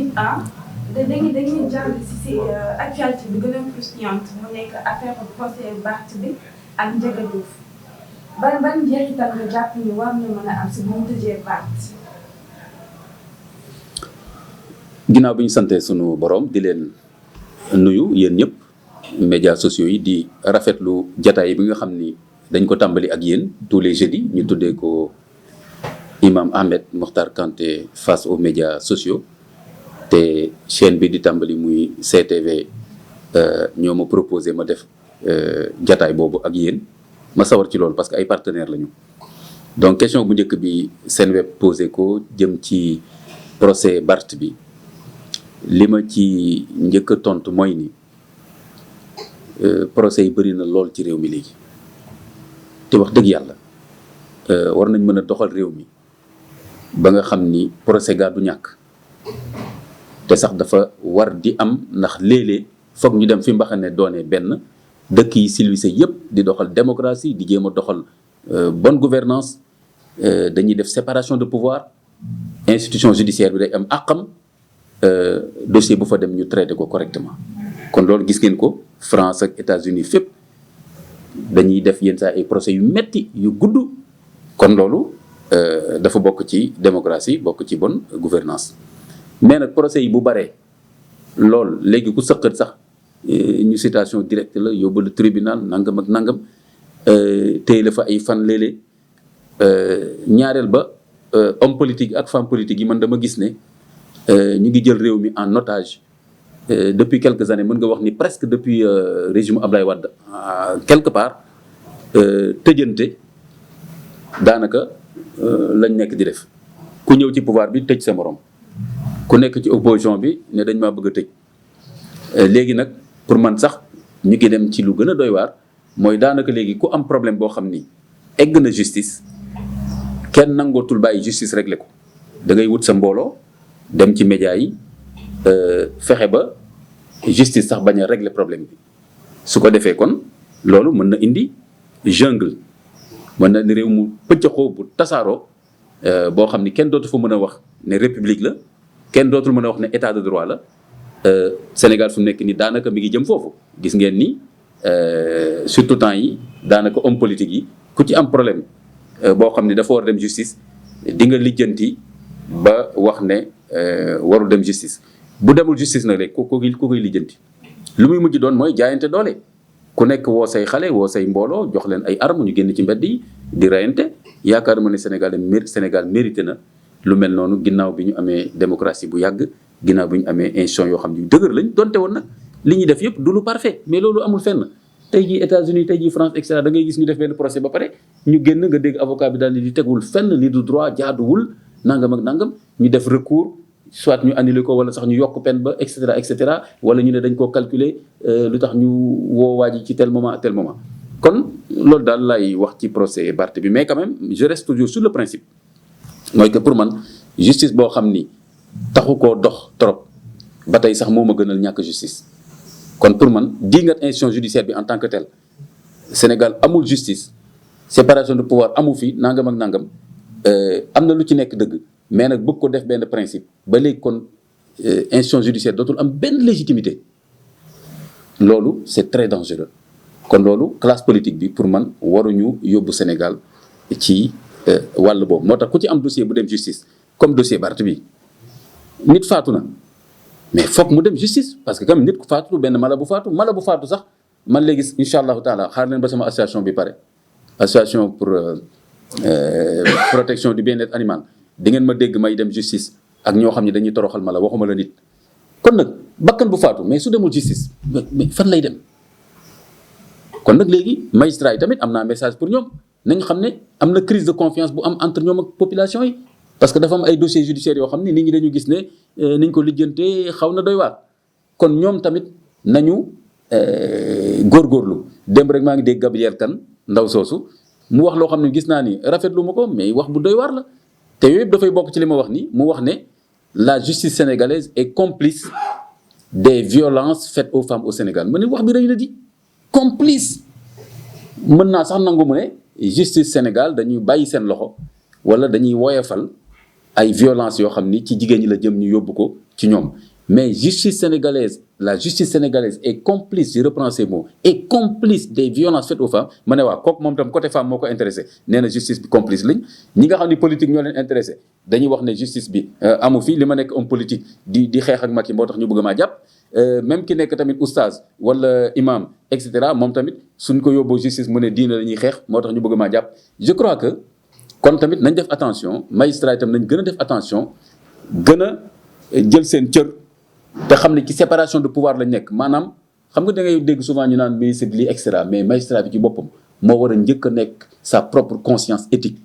tamit dañuy jàll si actualité bi gën a croustillante mu nekk affaire procès Barth bi ak Ndiaga Diouf ban njeexital nga jàpp ni war na mën a am si bu mu tëjee Barth. ginnaaw bi ñu santee sunu borom di leen nuyu yéen ñëpp médias sociaux yi di rafetlu jataay bi nga xam ni dañ ko tàmbali ak yéen tous les jeudis ñu tuddee ko Imam Ahmed Mokhtar Kanté face aux médias sociaux te chaîne bi di tàmbali muy CTV ñoo ma proposé ma def jataay boobu ak yéen ma sawar ci loolu parce que ay partenaires lañu. donc question bu njëkk bi Senweb posé ko jëm ci procès Barth bi li ma ci njëkk a tontu mooy ni procès yi bëri na lool ci réew mi léegi te wax dëgg yàlla war nañ mën a doxal réew mi ba nga xam ni procès gaa du ñàkk te sax dafa war di am ndax léeg-léeg foog ñu dem fi mbaxane doone benn dëkk yi civilisé yépp di doxal démocratie di jéem a doxal bonne gouvernance dañuy def séparation de pouvoir institution judiciaire bi day am àqam dossier bu fa dem ñu traité ko correctement kon loolu gis ngeen ko France ak États-Unis fépp dañuy def yenn saa ay procès yu metti yu gudd kon loolu dafa bokk ci démocratie bokk ci bonne gouvernance mais nag procès yi bu baree lool léegi ku sëqat sax ñu citation directe la yóbbu la tribunal nangam ak nangam téye la fa ay fan léeg-léeg ñaareel ba homme politique ak femme politique yi man dama gis ne ñu ngi jël réew mi en otage depuis quelques années mën nga wax ni presque depuis régime Abdoulaye Wade quelque part tëjante daanaka lañ nekk di def ku ñëw ci pouvoir bi tëj sa morom ku nekk ci opposition bi ne dañ maa bëgg a tëj léegi nag pour man sax ñu ngi dem ci lu gën a doy waar mooy daanaka léegi ku am problème boo xam ni egg na justice kenn nangootul bàyyi justice réglé ko da ngay wut sa mbooloo dem ci média yi fexe ba justice sax bañ a régler problème bi su ko defee kon loolu mën na indi jungle mën na ni réew mu pëccëxoo bu tasaaroo boo xam ni kenn dootu fa mën a wax ne république la kenn dootul mën a wax ne état de droit la Sénégal fu mu nekk ni daanaka mi ngi jëm foofu gis ngeen ni surtout temps yi daanaka homme politique yi ku ci am problème boo xam ni dafa war dem justice di nga lijjanti ba wax ne warul dem justice bu demul justice nag rek ku koy lijjanti lu muy mujj doon mooy jaayante doole ku nekk woo say xale woo say mbooloo jox leen ay armes ñu génn ci mbedd yi di reyante yaakaar ma ne Sénégal mérité na lu mel noonu ginnaaw bi ñu amee démocratie bu yàgg ginnaaw bi ñu amee institution yoo xam ne yu dëgër lañ donte woon nag li ñuy def yëpp du lu parfait mais loolu amul fenn tey jii États-Unis tey jii France et cetera da ngay gis ñu def benn procès ba pare ñu génn nga dégg avocat bi daal di tegul fenn li du droit jaaduwul nangam ak nangam ñu def recours soit ñu annulé ko wala sax ñu yokk peine ba et cetera wala ñu ne dañ koo calculer lu tax ñu woo waa ji ci tel moment à tel moment. kon loolu daal lay wax ci procès Barth bi mais quand même je reste toujours sur le principe mooy que pour man justice boo xam ni taxu koo dox trop ba tey sax moo ma gënal ñàkk justice. kon pour man di nga institution judiciaire bi en tant que tel Sénégal amul justice séparation de pouvoir amu fi nangam ak nangam am na lu ci nekk dëgg. mais nag bëgg ko def benn principe ba léegi kon institution judiciaire dootul am benn légitimité loolu c'est très dangereux kon loolu classe politique bi pour man waruñu yóbbu Sénégal ci wàll boobu moo tax ku ci am dossier bu dem justice comme dossier Barth bi nit faatu na mais foog mu dem justice parce que comme nit ku faatu benn mala bu faatu sax man léegi incha allahu taala xaar leen ba sama association bi pare association pour protection du bien-être animal di ngeen ma dégg may dem justice ak ñoo xam ne dañuy toroxal mala waxuma la nit kon nag bakkan bu faatu mais su demul justice mais fan lay dem kon nag léegi magistrat yi tamit am naa message pour ñoom nañ xam ne am na crise de confiance bu am entre ñoom ak population yi parce que dafa am ay dossiers judiciaires yoo xam ne nit ñi dañu gis ne niñ ko lijjantee xaw na doy waar kon ñoom tamit nañu góorgóorlu démb rek maa ngi dégg Gabriel Kane ndaw soosu mu wax loo xam ne gis naa ni rafetlu ma ko mais wax bu doy waar la te yooyu yëpp dafay bokk ci li ma wax ni mu wax ne la justice sénégalaise est complice des violences faites aux femmes au Sénégal ma ne wax bi rëy na di complice mën naa sax nangu mu ne justice Sénégal dañuy bàyyi seen loxo wala dañuy woyofal ay violence yoo xam ni ci jigéen ñi la jëm ñu yóbbu ko ci ñoom mais la justice sénégalaise est complice, je reprends ces mots, est complice des violences faites aux femmes ma ne waa kooku moom tam côté femme moo ko intéressé nee na justice bi complice lañ ñi nga xam ni politique ñoo leen intéressé dañuy wax ne justice bi amu fi li ma nekk homme politique di xeex ak Macky moo tax ñu bëgg maa jàpp même ki nekk tamit oustaz wala imam et cetera moom tamit suñ ko yóbboo justice mu ne diine la ñuy xeex moo tax ñu bëgg maa jàpp je crois que kon tamit nañ def attention magistrat itam nañ gën a def attention gën a jël seen cër te xam ne ci séparation de pouvoir lañ nekk maanaam xam nga da ngay dégg souvent ñu naan ministre bi lii et cetera mais magistrat bi ci boppam moo war a njëkk a nekk sa propre conscience éthique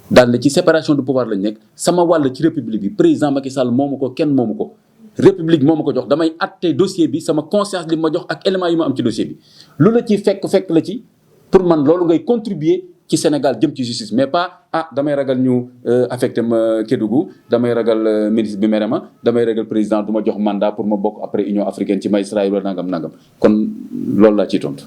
daal ne ci séparation de pouvoir lañ nekk sama wàll ci république bi président Macky Sall moomu ko kenn moomu ko république moo ma ko jox damay atte dossier bi sama conscience li ma jox ak élément yi ma am ci dossier bi lu la ci fekk la ci pour man loolu ngay contribuer ci Sénégal jëm ci justice mais pas damay ragal ñu affecté ma Kédougou damay ragal ministre bi mere ma damay ragal président du ma jox mandat pour ma bokk après Union africaine ci magistrat yi wala nangam kon loolu laa ciy tontu.